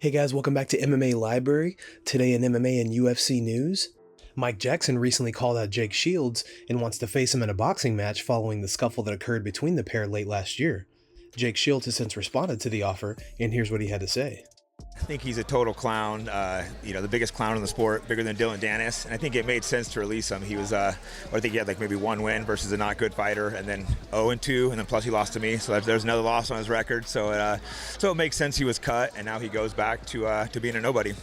Hey guys, welcome back to MMA Library. Today in MMA and UFC news, Mike Jackson recently called out Jake Shields and wants to face him in a boxing match following the scuffle that occurred between the pair late last year. Jake Shields has since responded to the offer, and here's what he had to say. I think he's a total clown, the biggest clown in the sport, bigger than Dillon Danis. And I think it made sense to release him. He was, I think he had like maybe one win versus a not good fighter, and then 0-2, and then plus he lost to me. So there's another loss on his record. So it makes sense he was cut, and now he goes back to being a nobody.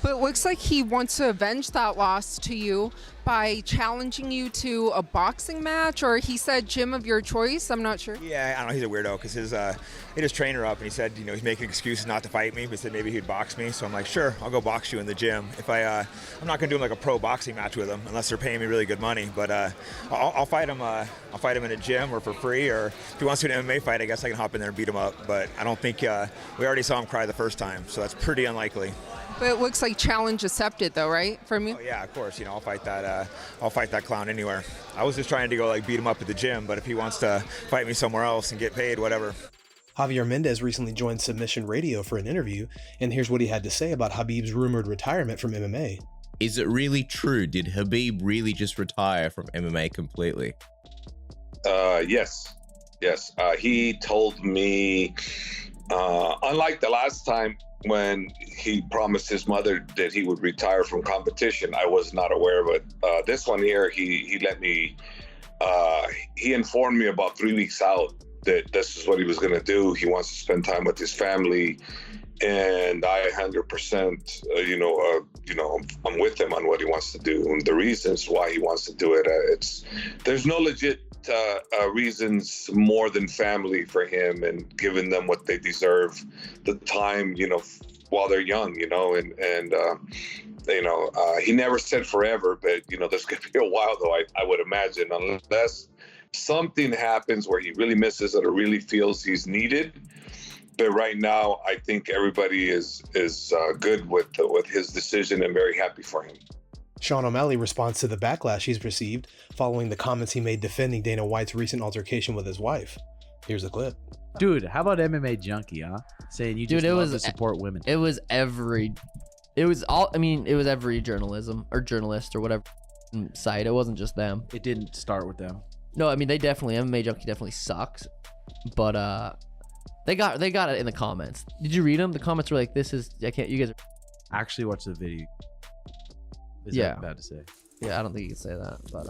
But it looks like he wants to avenge that loss to you by challenging you to a boxing match, or he said gym of your choice. I'm not sure. Yeah, I don't know. He's a weirdo because he hit his trainer up and he said, he's making excuses not to fight me, but he said maybe he'd box me. So I'm like, sure, I'll go box you in the gym. If I'm not gonna do like a pro boxing match with him unless they're paying me really good money. But I'll fight him. I'll fight him in a gym or for free, or if he wants to do an MMA fight, I guess I can hop in there and beat him up. But I don't think we already saw him cry the first time, so that's pretty unlikely. But it looks like challenge accepted, though, right, from you? Oh yeah, of course. I'll fight that. I'll fight that clown anywhere. I was just trying to go beat him up at the gym, but if he wants to fight me somewhere else and get paid, whatever. Javier Mendez recently joined Submission Radio for an interview, and here's what he had to say about Khabib's rumored retirement from MMA. Is it really true? Did Khabib really just retire from MMA completely? Yes. He told me, unlike the last time when he promised his mother that he would retire from competition, I was not aware of it. This one here, he let me, he informed me about 3 weeks out that this is what he was going to do. He wants to spend time with his family, and I 100%, I'm with him on what he wants to do and the reasons why he wants to do it. There's no legit reasons more than family for him and giving them what they deserve, the time, while they're young, he never said forever, but, there's going to be a while, though, I would imagine, unless something happens where he really misses it or really feels he's needed. But right now, I think everybody is good with his decision and very happy for him. Sean O'Malley responds to the backlash he's received following the comments he made defending Dana White's recent altercation with his wife. Here's a clip. Dude, how about MMA Junkie, huh? Saying you just love to support women. It was every journalism or journalist or whatever site. It wasn't just them. It didn't start with them. No, MMA Junkie definitely sucks. But they got it in the comments. Did you read them? The comments were like, you guys Actually watch the video. Is yeah. that bad to say? Yeah, I don't think you can say that, but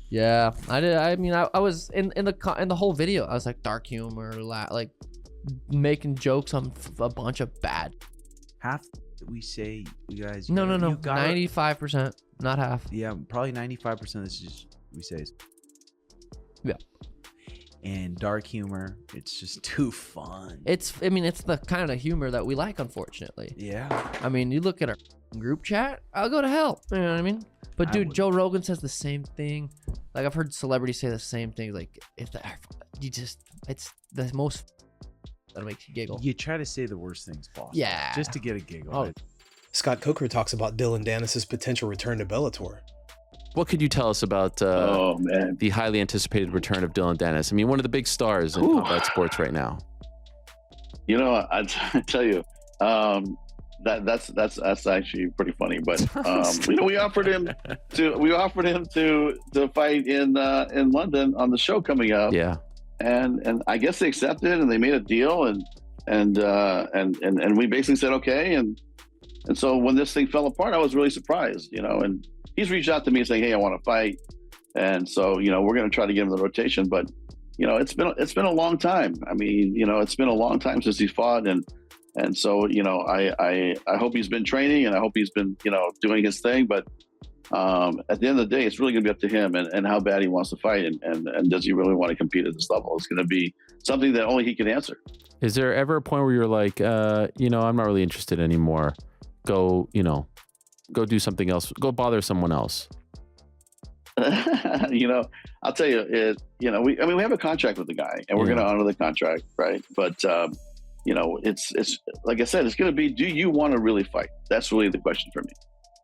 yeah, I did. I mean, I was in the whole video. I was like dark humor, like making jokes on a bunch of bad. Half we say, you guys. No. 95%, not half. Yeah, probably 95% is just we say. Yeah. And dark humor, it's just too fun. It's the kind of humor that we like, unfortunately. Yeah. I mean, you look at our group chat, I'll go to hell. You know what I mean? But dude, Joe Rogan says the same thing. Like, I've heard celebrities say the same thing. Like, it's the most that makes you giggle. You try to say the worst things possible. Yeah. Just to get a giggle. Oh. Scott Coker talks about Dillon Danis' potential return to Bellator. What could you tell us about the highly anticipated return of Dillon Danis? I mean, one of the big stars in combat sports right now. I tell you, that's actually pretty funny. But we offered him to fight in London on the show coming up. Yeah, and I guess they accepted and they made a deal and we basically said okay, and so when this thing fell apart, I was really surprised, and he's reached out to me saying, hey, I want to fight. And so, we're going to try to get him the rotation, but, it's been a long time. I mean, it's been a long time since he's fought. And so, I hope he's been training and I hope he's been, doing his thing. But at the end of the day, it's really going to be up to him and how bad he wants to fight. And does he really want to compete at this level? It's going to be something that only he can answer. Is there ever a point where you're like, I'm not really interested anymore? Go do something else. Go bother someone else. I'll tell you, we have a contract with the guy, and we're going to honor the contract, right? But it's like I said, it's going to be, do you want to really fight? That's really the question for me,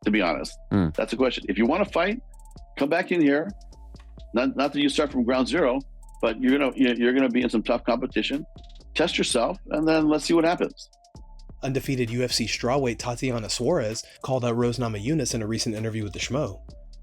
to be honest. That's the question. If you want to fight, come back in here. Not that you start from ground zero, but you're gonna be in some tough competition. Test yourself, and then let's see what happens. Undefeated UFC strawweight Tatiana Suarez called out Rose Namajunas in a recent interview with the Schmo.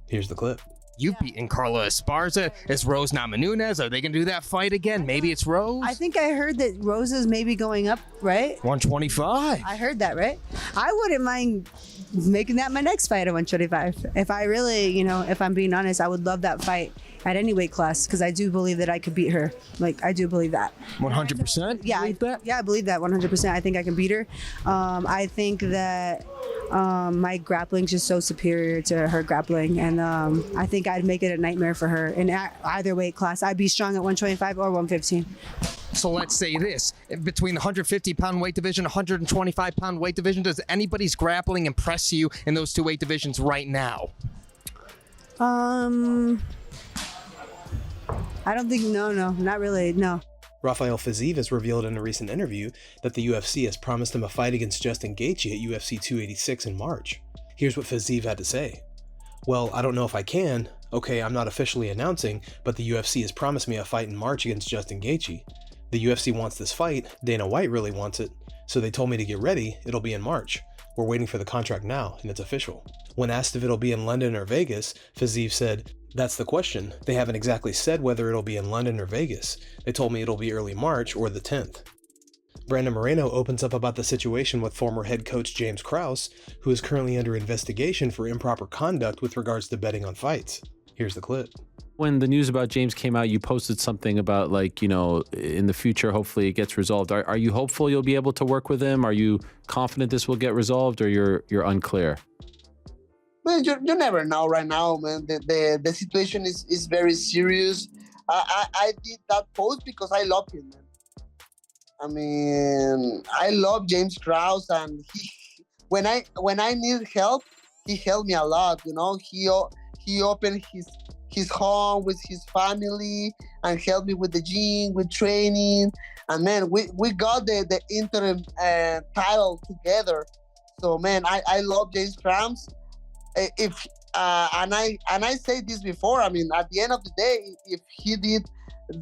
Here's the clip. You've beaten Carla Esparza. Is Rose Namajunas? Are they going to do that fight again? Maybe it's Rose? I think I heard that Rose is maybe going up, right? 125. I heard that, right? I wouldn't mind making that my next fight at 125. If I really, if I'm being honest, I would love that fight at any weight class because I do believe that I could beat her. Like, I do believe that. 100%? Yeah, I believe that 100%. I think I can beat her. I think that my grappling is just so superior to her grappling, and I think I'd make it a nightmare for her in either weight class. I'd be strong at 125 or 115. So let's say this, between the 150-pound weight division, 125-pound weight division, does anybody's grappling impress you in those two weight divisions right now? I don't think, no, not really, no. Rafael Fiziev has revealed in a recent interview that the UFC has promised him a fight against Justin Gaethje at UFC 286 in March. Here's what Fiziev had to say. Well, I don't know if I can. Okay, I'm not officially announcing, but the UFC has promised me a fight in March against Justin Gaethje. The UFC wants this fight, Dana White really wants it, so they told me to get ready, it'll be in March. We're waiting for the contract now, and it's official. When asked if it'll be in London or Vegas, Fiziev said, "That's the question. They haven't exactly said whether it'll be in London or Vegas. They told me it'll be early March or the 10th. Brandon Moreno opens up about the situation with former head coach James Krause, who is currently under investigation for improper conduct with regards to betting on fights. Here's the clip. When the news about James came out, you posted something about, like, in the future, hopefully it gets resolved. Are you hopeful you'll be able to work with him? Are you confident this will get resolved, or you're unclear? Man, you never know right now, man. The situation is very serious. I did that post because I love him, man. I mean, I love James Krause, and when I need help, he helped me a lot. He opened his home with his family and helped me with the gym, with training. And man, we got the interim title together. So man, I love James Krause. And I say this before, I mean, at the end of the day, if he did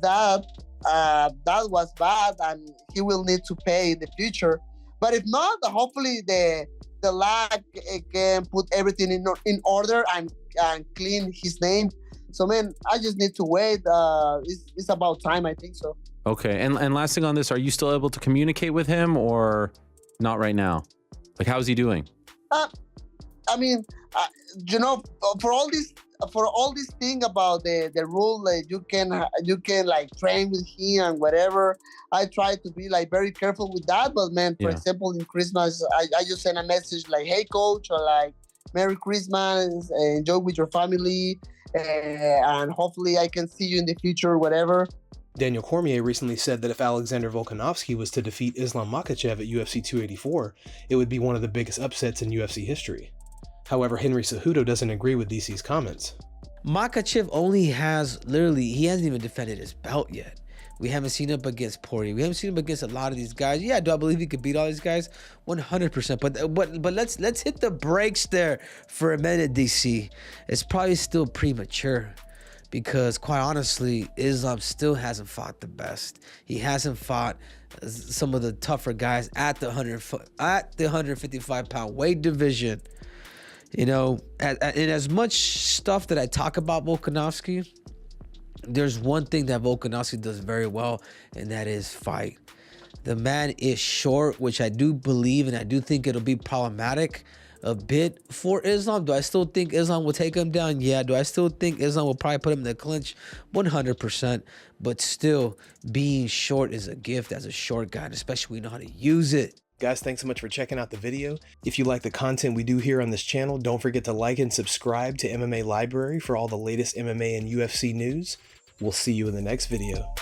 that, that was bad, and he will need to pay in the future. But if not, hopefully the lag can put everything in order and clean his name. So man, I just need to wait. It's about time, I think so. Okay, and last thing on this, are you still able to communicate with him or not right now? Like, how's he doing? I mean, for all this thing about the rule, you can like train with him and whatever. I try to be like very careful with that. But man, for example, in Christmas, I just send a message like, "Hey, coach," or like, "Merry Christmas, enjoy with your family, and hopefully I can see you in the future," whatever. Daniel Cormier recently said that if Alexander Volkanovski was to defeat Islam Makhachev at UFC 284, it would be one of the biggest upsets in UFC history. However, Henry Cejudo doesn't agree with DC's comments. Makhachev only has, he hasn't even defended his belt yet. We haven't seen him against Poirier. We haven't seen him against a lot of these guys. Yeah, do I believe he could beat all these guys? 100%. But let's hit the brakes there for a minute, DC. It's probably still premature because, quite honestly, Islam still hasn't fought the best. He hasn't fought some of the tougher guys at the 155-pound weight division. And as much stuff that I talk about Volkanovski, there's one thing that Volkanovski does very well, and that is fight. The man is short, which I do believe, and I do think it'll be problematic a bit for Islam. Do I still think Islam will take him down? Yeah. Do I still think Islam will probably put him in the clinch? 100%. But still, being short is a gift as a short guy, and especially when you know how to use it. Guys, thanks so much for checking out the video. If you like the content we do here on this channel, don't forget to like and subscribe to MMA Library for all the latest MMA and UFC news. We'll see you in the next video.